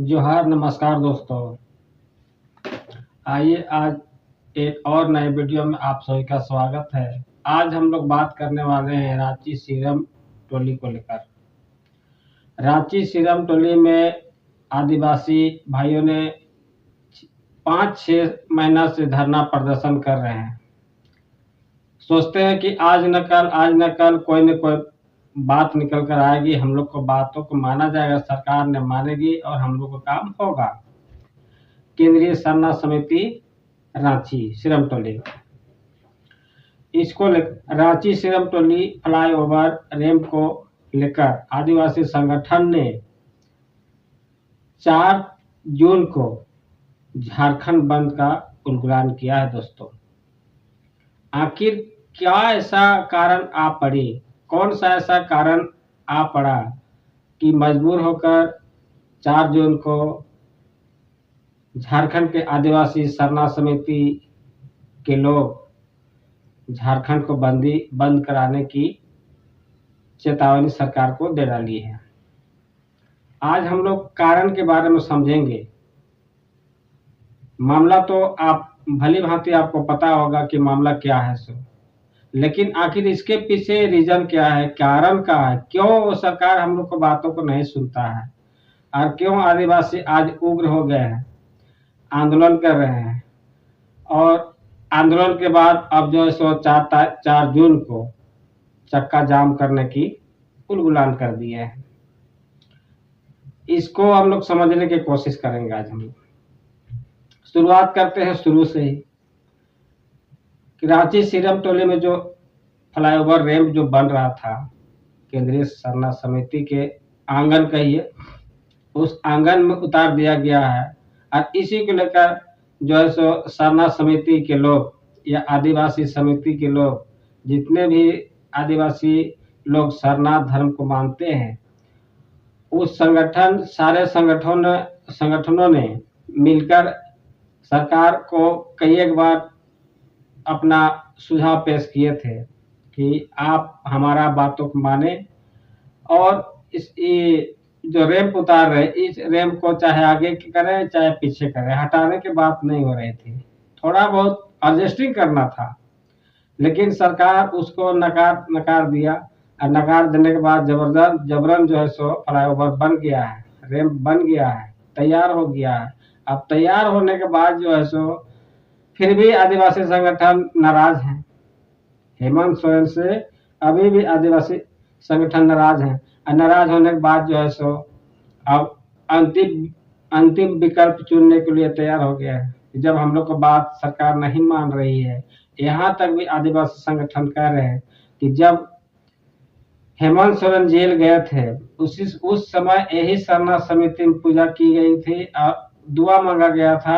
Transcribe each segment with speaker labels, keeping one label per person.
Speaker 1: जोहार, नमस्कार दोस्तों। आइए आज एक और नए वीडियो में आप सभी का स्वागत है। आज हम लोग बात करने वाले हैं रांची सीरम टोली को लेकर। रांची सीरम टोली में आदिवासी भाइयों ने 5-6 महीना से धरना प्रदर्शन कर रहे हैं। सोचते हैं कि आज न कल कोई न कोई बात निकल कर आएगी, हम लोग को बातों को माना जाएगा, सरकार ने मानेगी और हम लोग का काम होगा। केंद्रीय सरना समिति रांची सीरम टोली इसको रांची सीरम टोली फ्लाईओवर रैंप को लेकर आदिवासी संगठन ने 4 जून को झारखंड बंद का उल्लंघन किया है। दोस्तों, आखिर क्या ऐसा कारण आ पड़ी, कौन सा ऐसा कारण आ पड़ा कि मजबूर होकर 4 जून को झारखंड के आदिवासी सरना समिति के लोग झारखंड को बंद कराने की चेतावनी सरकार को दे डाली है। आज हम लोग कारण के बारे में समझेंगे। मामला तो आप भली भांति आपको पता होगा कि मामला क्या है लेकिन आखिर इसके पीछे रीजन क्या है, कारण क्या है, क्यों सरकार हम लोग को बातों को नहीं सुनता है और क्यों आदिवासी आज उग्र हो गए हैं, आंदोलन कर रहे हैं और आंदोलन के बाद अब जो है सो 4 जून को चक्का जाम करने की उल्लंघन कर दिए हैं। इसको हम लोग समझने की कोशिश करेंगे। आज हम शुरुआत करते हैं शुरू से ही कि रांची सीरम टोली में जो फ्लाईओवर रैंप जो बन रहा था, केंद्रीय सरना समिति के आंगन कहिए, उस आंगन में उतार दिया गया है और इसी को लेकर जो है सो सरना समिति के लोग या आदिवासी समिति के लोग, जितने भी आदिवासी लोग सरना धर्म को मानते हैं, उस सारे संगठनों ने मिलकर सरकार को कई एक बार अपना सुझाव पेश किए थे कि आप हमारा बातों को माने और इस जो रैंप उतार रहे, इस रैंप को चाहे आगे करें चाहे पीछे करें, हटाने की बात नहीं हो रही थी। थोड़ा बहुत एडजस्टिंग करना था, लेकिन सरकार उसको नकार दिया और नकार देने के बाद जबरन जो है सो फ्लाईओवर बन गया है, रैंप बन गया है, तैयार हो गया है। अब तैयार होने के बाद जो है सो फिर भी आदिवासी संगठन नाराज हैं। हेमंत सोरेन से अभी भी आदिवासी संगठन नाराज हैं और नाराज होने के बाद जो है सो अब अंतिम विकल्प चुनने के लिए तैयार हो गया है। जब हम लोग को बात सरकार नहीं मान रही है, यहाँ तक भी आदिवासी संगठन कह रहे हैं कि जब हेमंत सोरेन जेल गए थे उस समय यही सरना समिति में पूजा की गई थी और दुआ मांगा गया था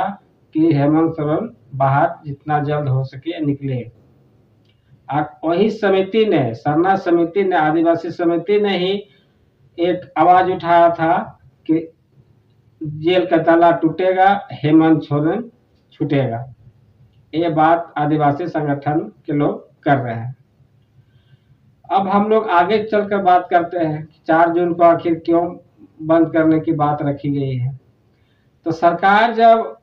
Speaker 1: कि हेमंत सोरेन बाहर जितना जल्द हो सके निकले। और वही समिति ने, सरना समिति ने, आदिवासी समिति ने ही एक आवाज उठाया था कि जेल का ताला टूटेगा, हेमंत सोरेन छूटेगा। ये बात आदिवासी संगठन के लोग कर रहे हैं। अब हम लोग आगे चलकर बात करते हैं कि 4 जून को आखिर क्यों बंद करने की बात रखी गई है। तो सरकार जब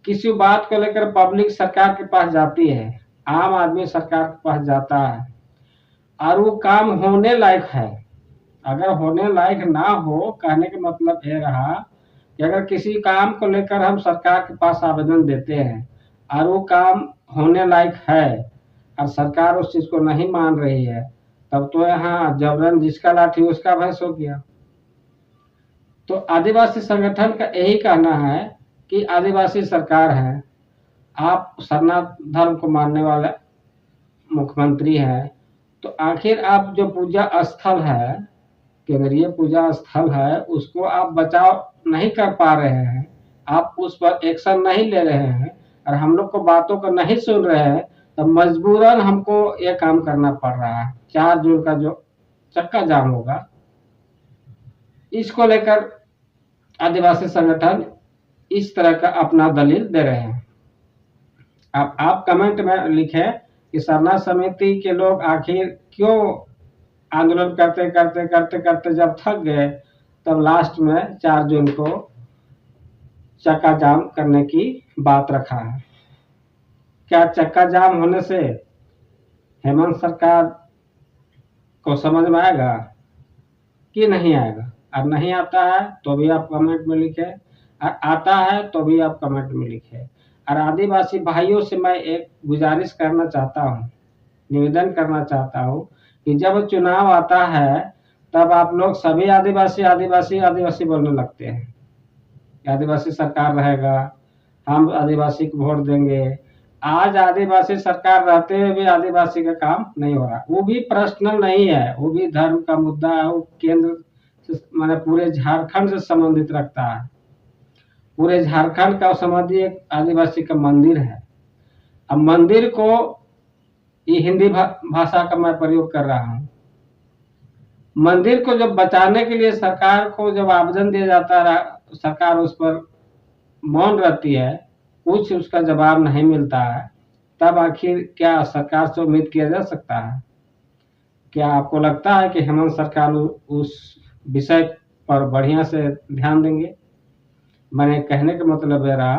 Speaker 1: किसी बात को लेकर पब्लिक सरकार के पास जाती है, आम आदमी सरकार के पास जाता है और वो काम होने लायक है, अगर होने लायक ना हो, कहने का मतलब ये रहा कि अगर किसी काम को लेकर हम सरकार के पास आवेदन देते हैं और वो काम होने लायक है और सरकार उस चीज को नहीं मान रही है, तब तो यहाँ जबरन जिसका लाठी उसका भैंस हो गया। तो आदिवासी संगठन का यही कहना है कि आदिवासी सरकार है, आप सरना धर्म को मानने वाले मुख्यमंत्री हैं, तो आखिर आप जो पूजा स्थल है, केंद्रीय पूजा स्थल है, उसको आप बचाव नहीं कर पा रहे हैं, आप उस पर एक्शन नहीं ले रहे हैं और हम लोग को बातों को नहीं सुन रहे हैं, तो मजबूरन हमको ये काम करना पड़ रहा है। 4 जून का जो चक्का जाम होगा, इसको लेकर आदिवासी संगठन इस तरह का अपना दलील दे रहे हैं। अब आप कमेंट में लिखें कि सरना समिति के लोग आखिर क्यों आंदोलन करते करते जब थक गए, तब लास्ट में 4 जून को चक्का जाम करने की बात रखा है। क्या चक्का जाम होने से हेमंत सरकार को समझ में आएगा कि नहीं आएगा? और नहीं आता है तो भी आप कमेंट में लिखें, और आता है तो भी आप कमेंट में लिखें। और आदिवासी भाइयों से मैं एक गुजारिश करना चाहता हूँ, निवेदन करना चाहता हूँ कि जब चुनाव आता है तब आप लोग सभी आदिवासी आदिवासी आदिवासी बोलने लगते हैं। आदिवासी सरकार रहेगा, हम आदिवासी को वोट देंगे। आज आदिवासी सरकार रहते हुए भी आदिवासी का काम नहीं हो रहा। वो भी पर्सनल नहीं है, वो भी धर्म का मुद्दा है। वो केंद्र से माने पूरे झारखंड से संबंधित रखता है। पूरे झारखंड का संबंधी एक आदिवासी का मंदिर है। अब मंदिर को ये हिंदी भाषा का मैं प्रयोग कर रहा हूँ। मंदिर को जब बचाने के लिए सरकार को जब आवेदन दिया जाता है, सरकार उस पर मौन रहती है, कुछ उसका जवाब नहीं मिलता है, तब आखिर क्या सरकार से उम्मीद किया जा सकता है? क्या आपको लगता है कि हेमंत सरकार उस विषय पर बढ़िया से ध्यान देंगे? मैंने कहने का मतलब ये रहा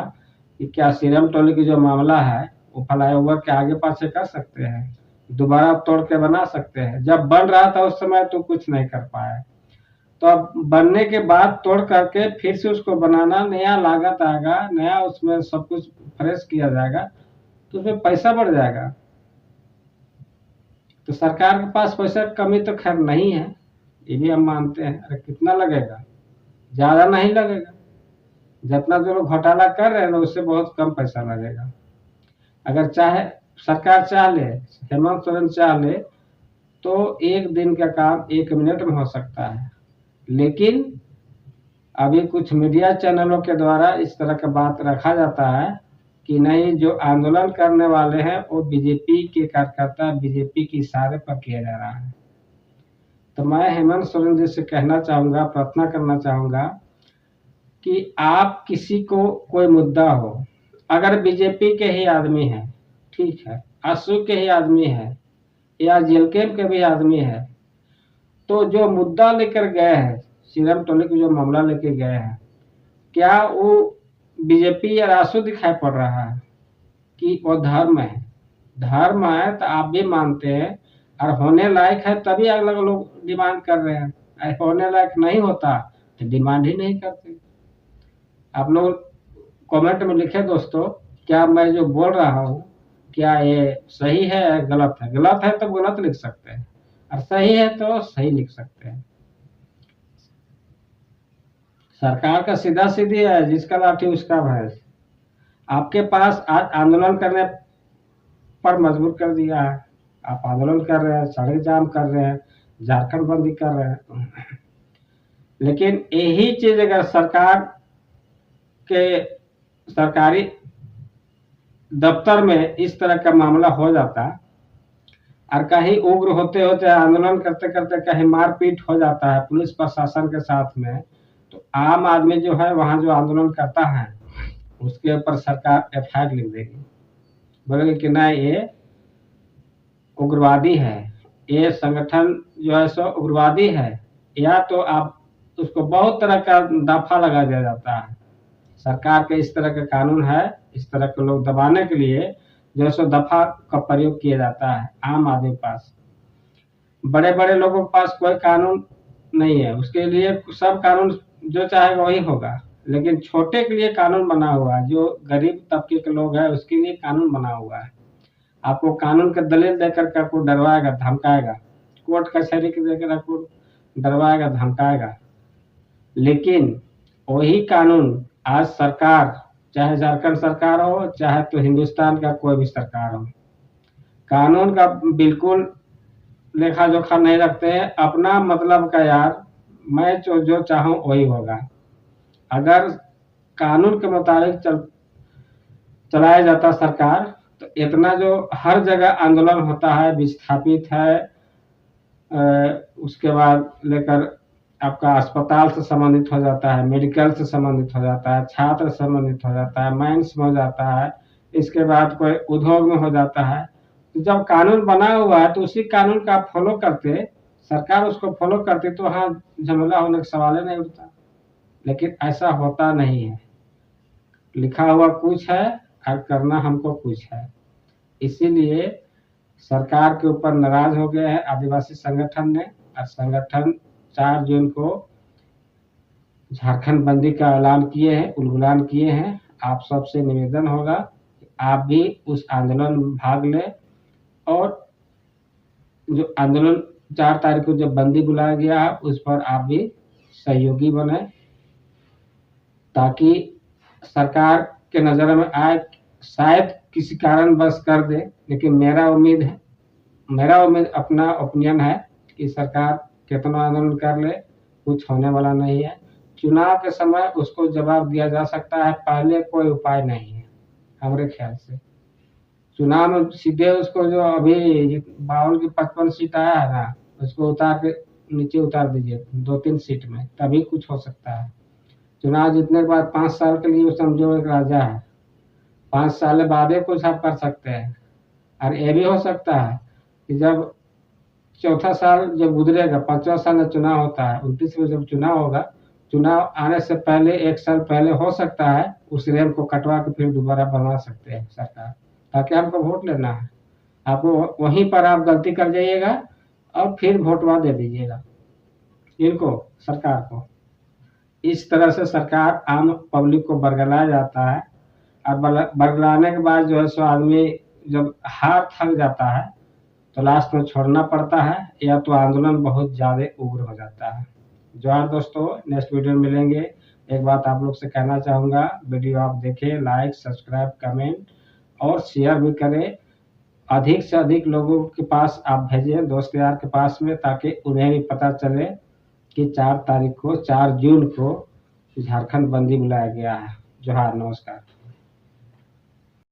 Speaker 1: कि क्या सीरम टोली की जो मामला है वो फ्लाईओवर के आगे पाछे कर सकते हैं, दोबारा तोड़ के बना सकते हैं? जब बन रहा था उस समय तो कुछ नहीं कर पाए, तो अब बनने के बाद तोड़ करके फिर से उसको बनाना, नया लागत आएगा, नया उसमें सब कुछ फ्रेश किया जाएगा, तो उसमें पैसा बढ़ जाएगा। तो सरकार के पास पैसा की कमी तो खैर नहीं है, ये भी हम मानते हैं। अरे कितना लगेगा? ज्यादा नहीं लगेगा। जितना जो लोग घोटाला कर रहे हैं ना, उससे बहुत कम पैसा लगेगा। अगर चाहे सरकार चाह ले, हेमंत सोरेन चाह ले, तो एक दिन का काम 1 मिनट में हो सकता है। लेकिन अभी कुछ मीडिया चैनलों के द्वारा इस तरह का बात रखा जाता है कि नहीं, जो आंदोलन करने वाले हैं वो बीजेपी के कार्यकर्ता, बीजेपी के इशारे पर किया जा रहा है। तो मैं हेमंत सोरेन जी से कहना चाहूंगा, प्रार्थना करना चाहूंगा कि आप किसी को कोई मुद्दा हो, अगर बीजेपी के ही आदमी है, ठीक है, आसू के ही आदमी है या जेलकेम के भी आदमी है, तो जो मुद्दा लेकर गए हैं, सीरम टोली को जो मामला लेकर गए हैं, क्या वो बीजेपी या रासू दिखाई पड़ रहा है कि वो धर्म है? धर्म है तो आप भी मानते हैं, और होने लायक है तभी अलग लोग डिमांड कर रहे हैं। होने लायक नहीं होता तो डिमांड ही नहीं करते। आप लोग कमेंट में लिखे दोस्तों, क्या मैं जो बोल रहा हूँ क्या ये सही है या गलत है? गलत है तो गलत लिख सकते हैं, और सही है तो सही लिख सकते हैं। सरकार का सीधा सीधी है, जिसका लाठी उसका भैंस। आपके पास आज आंदोलन करने पर मजबूर कर दिया है, आप आंदोलन कर रहे हैं, सड़क जाम कर रहे हैं, झारखंड बंदी कर रहे हैं। लेकिन यही चीज अगर सरकार के सरकारी दफ्तर में इस तरह का मामला हो जाता, और कहीं उग्र होते होते आंदोलन करते करते कहीं मारपीट हो जाता है पुलिस प्रशासन के साथ में, तो आम आदमी जो है वहां जो आंदोलन करता है उसके ऊपर सरकार एफआईआर लिख देगी, बोलेगी कि नहीं ये उग्रवादी है, ये संगठन जो है सो उग्रवादी है। या तो आप उसको बहुत तरह का दफा लगा दिया जाता है। सरकार के इस तरह का कानून है, इस तरह के लोग दबाने के लिए जो सो दफा का प्रयोग किया जाता है। आम आदमी के पास, बड़े बड़े लोगों के पास कोई कानून नहीं है, उसके लिए सब कानून जो चाहेगा वही होगा। लेकिन छोटे के लिए कानून बना हुआ है, जो गरीब तबके के लोग हैं उसके लिए कानून बना हुआ है। आपको कानून के दलील देकर आपको डरवाएगा, धमकाएगा, कोर्ट कचहरी के देकर आपको डरवाएगा, धमकाएगा। लेकिन वही कानून आज सरकार, चाहे झारखंड सरकार हो, चाहे तो हिंदुस्तान का कोई भी सरकार हो, कानून का बिल्कुल लेखा जोखा नहीं रखते हैं। अपना मतलब का यार, मैं जो चाहूं वही होगा। अगर कानून के मुताबिक चलाया जाता सरकार, तो इतना जो हर जगह आंदोलन होता है, विस्थापित है, उसके बाद लेकर आपका अस्पताल से संबंधित हो जाता है, मेडिकल से संबंधित हो जाता है, छात्र से संबंधित हो जाता है, माइंस में हो जाता है, इसके बाद कोई उद्योग में हो जाता है। तो जब कानून बना हुआ है तो उसी कानून का आप फॉलो करते, सरकार उसको फॉलो करती, तो वहाँ झमेला होने का सवाल ही नहीं उठता। लेकिन ऐसा होता नहीं है। लिखा हुआ कुछ है और करना हमको कुछ है। इसीलिए सरकार के ऊपर नाराज हो गए हैं आदिवासी संगठन ने, और संगठन 4 जून को झारखंड बंदी का ऐलान किए हैं, उल्गुलान किए हैं। आप सबसे निवेदन होगा कि आप भी उस आंदोलन में भाग लें, और जो आंदोलन 4 तारीख को जब बंदी बुलाया गया है उस पर आप भी सहयोगी बने, ताकि सरकार के नज़र में आए। शायद किसी कारणवश कर दे, लेकिन मेरा उम्मीद अपना ओपिनियन है कि सरकार कितना आंदोलन कर ले, कुछ होने वाला नहीं है। चुनाव के समय उसको जवाब दिया जा सकता है, पहले कोई उपाय नहीं है हमारे ख्याल से। चुनाव में सीधे उसको जो अभी 52 की 55 सीट आया है ना, उसको उतार के नीचे उतार दीजिए 2-3 सीट में, तभी कुछ हो सकता है। चुनाव जीतने के बाद 5 साल के लिए वो समझो एक राजा है, 5 साल बाद ही कुछ आप कर सकते हैं। और ये भी हो सकता है कि जब चौथा साल जब गुजरेगा, 5वां साल में चुनाव होता है, 29 में जब चुनाव होगा, चुनाव आने से पहले 1 साल पहले हो सकता है उस रेल को कटवा के फिर दोबारा बनवा सकते हैं सरकार, ताकि हमको वोट लेना है। आपको वहीं पर आप गलती कर जाइएगा और फिर वोटवा दे दीजिएगा इनको, सरकार को। इस तरह से सरकार आम पब्लिक को बरगलाया जाता है, और बरगलाने के बाद जो है सो आदमी जब हार थक जाता है तो लास्ट में छोड़ना पड़ता है, या तो आंदोलन बहुत ज़्यादा उग्र हो जाता है। जोहार दोस्तों, नेक्स्ट वीडियो में मिलेंगे। एक बात आप लोग से कहना चाहूँगा, वीडियो आप देखें, लाइक, सब्सक्राइब, कमेंट और शेयर भी करें। अधिक से अधिक लोगों के पास आप भेजें, दोस्त यार के पास में, ताकि उन्हें भी पता चले कि 4 तारीख को 4 जून को झारखंड बंदी बुलाया गया है। जोहार, नमस्कार।